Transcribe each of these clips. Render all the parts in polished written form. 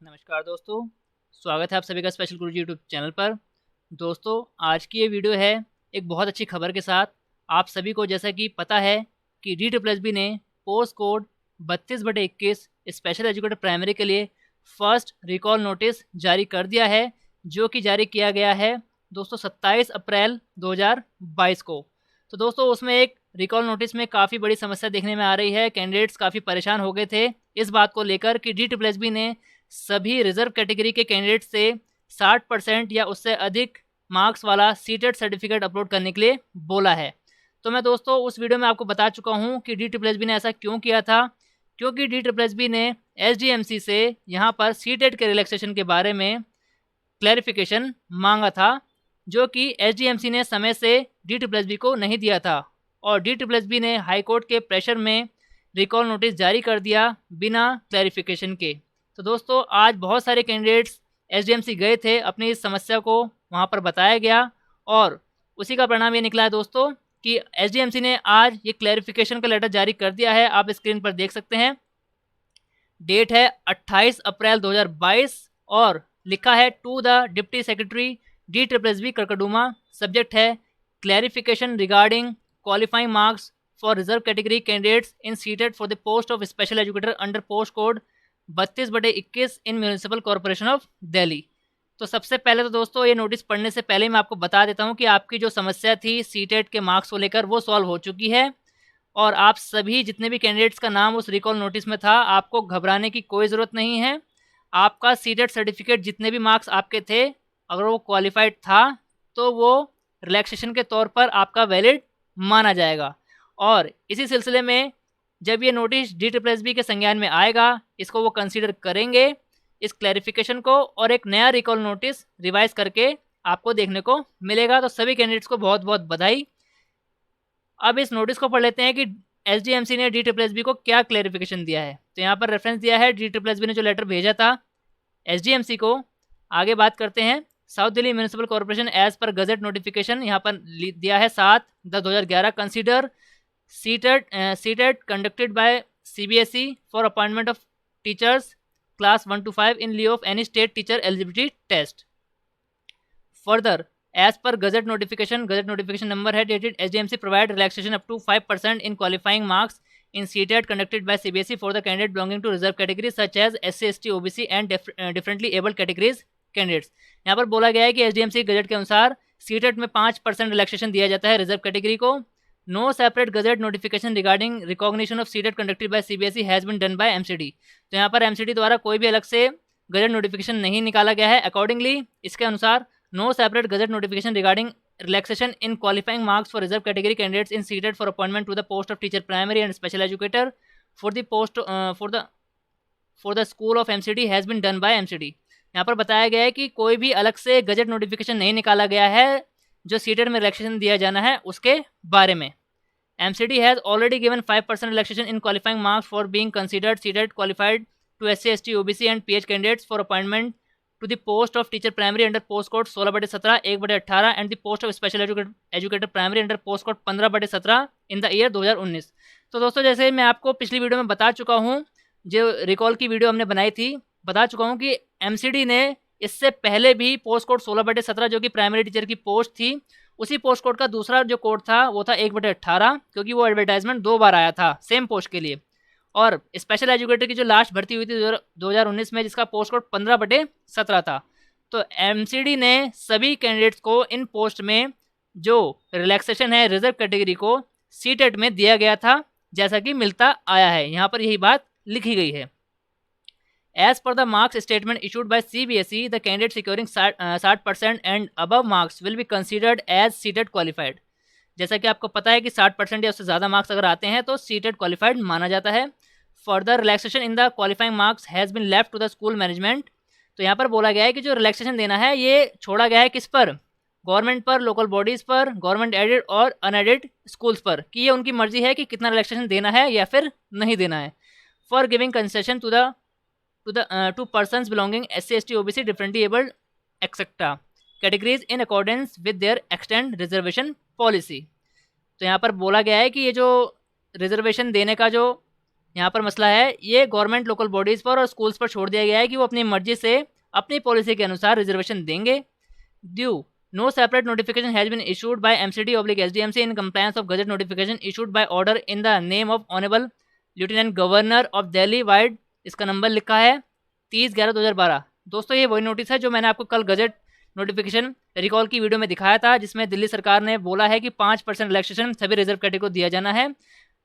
नमस्कार दोस्तों, स्वागत है आप सभी का स्पेशल गुरुजी यूट्यूब चैनल पर। दोस्तों, आज की ये वीडियो है एक बहुत अच्छी खबर के साथ। आप सभी को जैसा कि पता है कि DSSB ने post code 32/21 special educator primary के लिए फर्स्ट रिकॉल नोटिस जारी कर दिया है, जो कि जारी किया गया है दोस्तों 27 अप्रैल 2022 को। तो दोस्तों, उसमें एक रिकॉल नोटिस में काफ़ी बड़ी समस्या देखने में आ रही है। कैंडिडेट्स काफ़ी परेशान हो गए थे इस बात को लेकर कि DSSB ने सभी रिजर्व कैटेगरी के कैंडिडेट से 60% या उससे अधिक मार्क्स वाला सीटेट सर्टिफिकेट अपलोड करने के लिए बोला है। तो मैं दोस्तों उस वीडियो में आपको बता चुका हूं कि DSSB ने ऐसा क्यों किया था, क्योंकि DSSB ने SDMC से यहाँ पर सीटेट के रिलैक्सेशन के बारे में क्लैरिफिकेशन मांगा था, जो कि SDMC ने समय से DSSB को नहीं दिया था और DSSB ने हाई कोर्ट के प्रेशर में रिकॉल नोटिस जारी कर दिया बिना क्लैरिफिकेशन के। तो दोस्तों, आज बहुत सारे कैंडिडेट्स SDMC गए थे, अपनी इस समस्या को वहाँ पर बताया गया और उसी का परिणाम ये निकला है दोस्तों कि SDMC ने आज ये क्लैरिफिकेशन का लेटर जारी कर दिया है। आप स्क्रीन पर देख सकते हैं, डेट है 28 अप्रैल 2022 और लिखा है to the deputy secretary DSSB Karkardooma. Subject है clarification regarding qualifying marks for reserve category candidates in CTET for the post of special educator under post code 32/21 in municipal corporation of Delhi. तो सबसे पहले तो दोस्तों, ये नोटिस पढ़ने से पहले मैं आपको बता देता हूँ कि आपकी जो समस्या थी सीटेट के मार्क्स को लेकर वो सॉल्व हो चुकी है और आप सभी जितने भी कैंडिडेट्स का नाम उस रिकॉल नोटिस में था, आपको घबराने की कोई ज़रूरत नहीं है। आपका सीटेट सर्टिफिकेट जितने भी मार्क्स आपके थे, अगर वो क्वालिफाइड था तो वो रिलैक्सेशन के तौर पर आपका वैलिड माना जाएगा। और इसी सिलसिले में जब ये नोटिस DSSB के संज्ञान में आएगा, इसको वो कंसीडर करेंगे इस क्लैरिफिकेशन को और एक नया रिकॉल नोटिस रिवाइज करके आपको देखने को मिलेगा। तो सभी कैंडिडेट्स को बहुत बहुत बधाई। अब इस नोटिस को पढ़ लेते हैं कि SDMC ने DSSB को क्या क्लैरिफिकेशन दिया है। तो यहाँ पर रेफरेंस दिया है DSSB ने जो लेटर भेजा था SDMC को। आगे बात करते हैं, South Delhi Municipal Corporation as per gazette notification यहाँ पर दिया है 7/10/2011 consider CTET conducted by CBSE for appointment of teachers class 1 to 5 in lieu of any state teacher eligibility test. Further, as per gazette notification number है dated SDMC provide relaxation up to 5% in qualifying marks in CTET conducted by CBSE for the candidate belonging to reserve categories such as SC, ST, OBC and differently abled categories candidates. यहाँ पर बोला गया है कि SDMC gazette के अनुसार CTET में 5% relaxation दिया जाता है रिजर्व कैटेगरी को। No separate gazette notification regarding recognition of CTET conducted by CBSE has been done by MCD। तो यहाँ पर MCD द्वारा कोई भी अलग से गजट नोटिफिकेशन नहीं निकाला गया है। अकॉर्डिंगली इसके अनुसार no separate gazette notification regarding relaxation in qualifying marks for reserve category candidates in CTET for appointment to the post of teacher primary and special educator for the post for the school of MCD has been done by MCD। यहाँ पर बताया गया है कि कोई भी अलग से गजट नोटिफिकेशन नहीं निकाला गया है जो सीटेट में रिलैक्सेशन दिया जाना है उसके बारे में। MCD has already given 5% relaxation in qualifying marks for being considered CTET qualified to SC, ST, OBC and PH candidates for appointment to the post of teacher primary under post code 16/17 1/18 and the post of special educator primary under post code 15/17 in the year 2019। तो दोस्तों, जैसे मैं आपको पिछली video में बता चुका हूँ, जो रिकॉल की वीडियो हमने बनाई थी, बता चुका हूँ कि MCD ने इससे पहले भी पोस्ट कोड 16/17 जो कि प्राइमरी टीचर की पोस्ट थी, उसी पोस्ट कोड का दूसरा जो कोड था वो था 1/18, क्योंकि वो एडवर्टाइजमेंट 2 बार आया था सेम पोस्ट के लिए। और स्पेशल एजुकेटर की जो लास्ट भर्ती हुई थी 2019 में, जिसका पोस्ट कोड 15/17 था। तो MCD ने सभी कैंडिडेट्स को इन पोस्ट में जो रिलैक्सेशन है रिजर्व कैटेगरी को सीटेट में दिया गया था, जैसा कि मिलता आया है। यहाँ पर यही बात लिखी गई है। As per the marks statement issued by CBSE, the candidate securing 60% and above marks will be considered as seated qualified। जैसा कि आपको पता है कि 60% या उससे ज़्यादा मार्क्स अगर आते हैं तो seated qualified माना जाता है। Further relaxation in the qualifying marks has been left to the school management। तो यहाँ पर बोला गया है कि जो रिलैक्सेशन देना है ये छोड़ा गया है किस पर, गवर्नमेंट पर, लोकल बॉडीज़ पर, गवर्नमेंट एडेड और अनएडेड स्कूल्स पर, कि ये उनकी मर्जी है कि कितना रिलैक्सेशन देना है या फिर नहीं देना है। For giving concession to persons belonging SC, ST, OBC, differently abled, etc. categories in accordance with their extent reservation policy। तो यहाँ पर बोला गया है कि ये जो रिजर्वेशन देने का जो यहाँ पर मसला है ये गवर्नमेंट लोकल बॉडीज़ पर और स्कूल्स पर छोड़ दिया गया है कि वो अपनी मर्जी से अपनी पॉलिसी के अनुसार रिजर्वेशन देंगे। Due no separate notification has been issued by MCD/SDMC in compliance of gazette notification issued by order in the name of honourable lieutenant governor of Delhi vide. इसका नंबर लिखा है 30/11/2012। दोस्तों ये वही नोटिस है जो मैंने आपको कल गजट नोटिफिकेशन रिकॉल की वीडियो में दिखाया था, जिसमें दिल्ली सरकार ने बोला है कि 5% रिलैक्सेशन सभी रिजर्व कैटेगरी को दिया जाना है।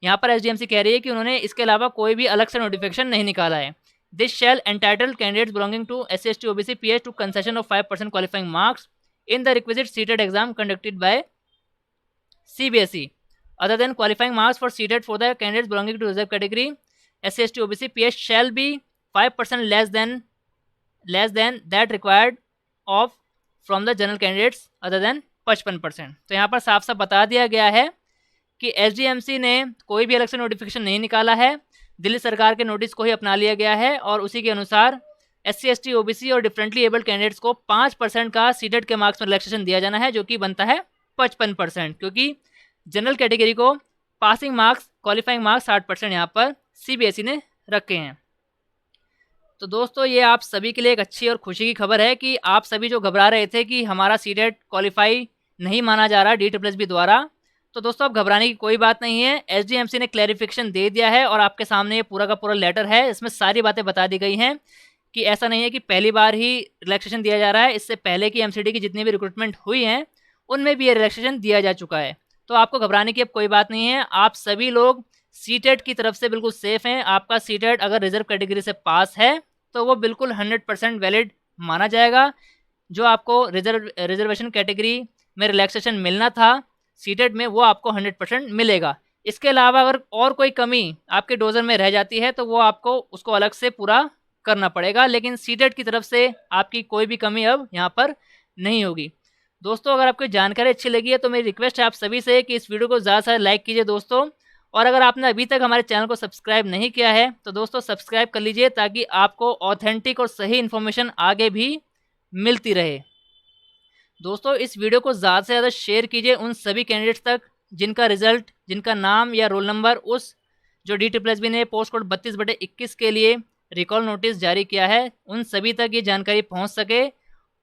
यहाँ पर SDMC कह रही है कि उन्होंने इसके अलावा कोई भी अलग से नोटिफिकेशन नहीं निकाला है। This shall entitle candidates belonging to SC ST OBC PH to concession of 5% qualifying marks in the requisite seated exam conducted by CBSE other than qualifying marks for seated for the candidates belonging to reserve category SC ST OBC PH shall be 5% less than that required of from the general candidates other than 55%। तो यहाँ पर साफ साफ बता दिया गया है कि SDMC ने कोई भी अलग से नोटिफिकेशन नहीं निकाला है, दिल्ली सरकार के नोटिस को ही अपना लिया गया है और उसी के अनुसार SC ST OBC और डिफरेंटली एबल्ड कैंडिडेट्स को 5% का सीटेट के मार्क्स में रिलैक्सेशन दिया जाना है, जो कि बनता है 55%, क्योंकि जनरल कैटेगरी को पासिंग मार्क्स क्वालिफाइंग मार्क्स 60% यहाँ पर CBSE ने रखे हैं। तो दोस्तों ये आप सभी के लिए एक अच्छी और खुशी की खबर है कि आप सभी जो घबरा रहे थे कि हमारा सीटेट क्वालिफाई नहीं माना जा रहा DSSS द्वारा, तो दोस्तों अब घबराने की कोई बात नहीं है। SDMC ने क्लैरिफिकेशन दे दिया है और आपके सामने ये पूरा का पूरा लेटर है, इसमें सारी बातें बता दी गई हैं कि ऐसा नहीं है कि पहली बार ही रिलैक्सेशन दिया जा रहा है। इससे पहले की MCD की जितनी भी रिक्रूटमेंट हुई हैं उनमें भी ये रिलैक्सेशन दिया जा चुका है। तो आपको घबराने की अब कोई बात नहीं है, आप सभी लोग सीटेट की तरफ से बिल्कुल सेफ़ हैं। आपका सीटेट अगर रिजर्व कैटेगरी से पास है तो वो बिल्कुल 100% वैलिड माना जाएगा। जो आपको रिजर्वेशन कैटेगरी में रिलैक्सेशन मिलना था सीटेट में, वो आपको 100% मिलेगा। इसके अलावा अगर और कोई कमी आपके डोजर में रह जाती है तो वो आपको उसको अलग से पूरा करना पड़ेगा, लेकिन सीटेट की तरफ से आपकी कोई भी कमी अब यहाँ पर नहीं होगी। दोस्तों अगर आपको जानकारी अच्छी लगी है तो मेरी रिक्वेस्ट है आप सभी से कि इस वीडियो को ज़्यादा से ज़्यादा लाइक कीजिए दोस्तों, और अगर आपने अभी तक हमारे चैनल को सब्सक्राइब नहीं किया है तो दोस्तों सब्सक्राइब कर लीजिए ताकि आपको ऑथेंटिक और सही इन्फॉर्मेशन आगे भी मिलती रहे। दोस्तों इस वीडियो को ज़्यादा से ज़्यादा शेयर कीजिए उन सभी कैंडिडेट्स तक जिनका रिजल्ट, जिनका नाम या रोल नंबर उस जो DSSB ने पोस्ट कोड 32/21 के लिए रिकॉल नोटिस जारी किया है, उन सभी तक ये जानकारी पहुंच सके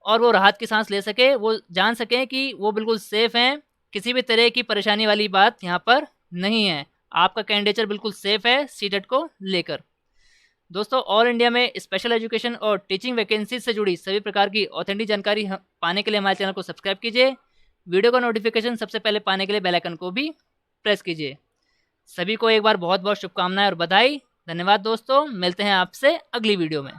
और वो राहत की सांस ले सके, वो जान सकें कि वो बिल्कुल सेफ़ हैं, किसी भी तरह की परेशानी वाली बात यहाँ पर नहीं है। आपका कैंडिडेचर बिल्कुल सेफ़ है सीटेट को लेकर। दोस्तों ऑल इंडिया में स्पेशल एजुकेशन और टीचिंग वैकेंसी से जुड़ी सभी प्रकार की ऑथेंटिक जानकारी पाने के लिए हमारे चैनल को सब्सक्राइब कीजिए। वीडियो का नोटिफिकेशन सबसे पहले पाने के लिए बेल आइकन को भी प्रेस कीजिए। सभी को एक बार बहुत बहुत शुभकामनाएं और बधाई। धन्यवाद दोस्तों, मिलते हैं आपसे अगली वीडियो में।